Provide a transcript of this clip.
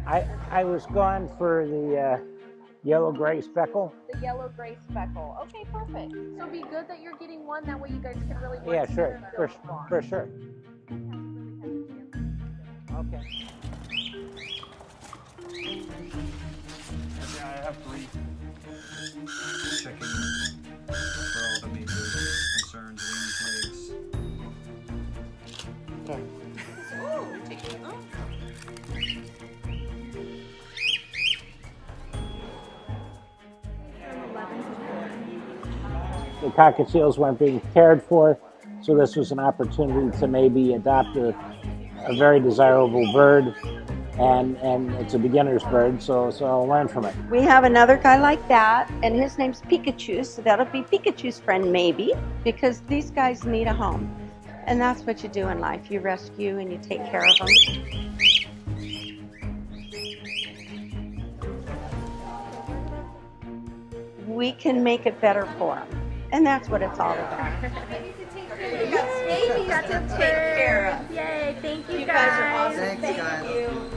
I was gone for the yellow-gray speckle. The yellow-gray speckle. Okay, perfect. So it'd be good that you're getting one. That way you guys can really work Yeah, together sure, and build a farm. for sure. Okay. Yeah, I have 3. Checking for all the major concerns, wings, legs. Okay. The cockatiels weren't being cared for, so this was an opportunity to maybe adopt a very desirable bird, and it's a beginner's bird, so I'll learn from it. We have another guy like that, and his name's Pikachu, so that'll be Pikachu's friend maybe, because these guys need a home. And that's what you do in life. You rescue and you take care of them. We can make it better for them. And that's what it's all about. Babies to take care of. Yay, thank you guys. You guys are awesome. Thanks, guys. Thank you.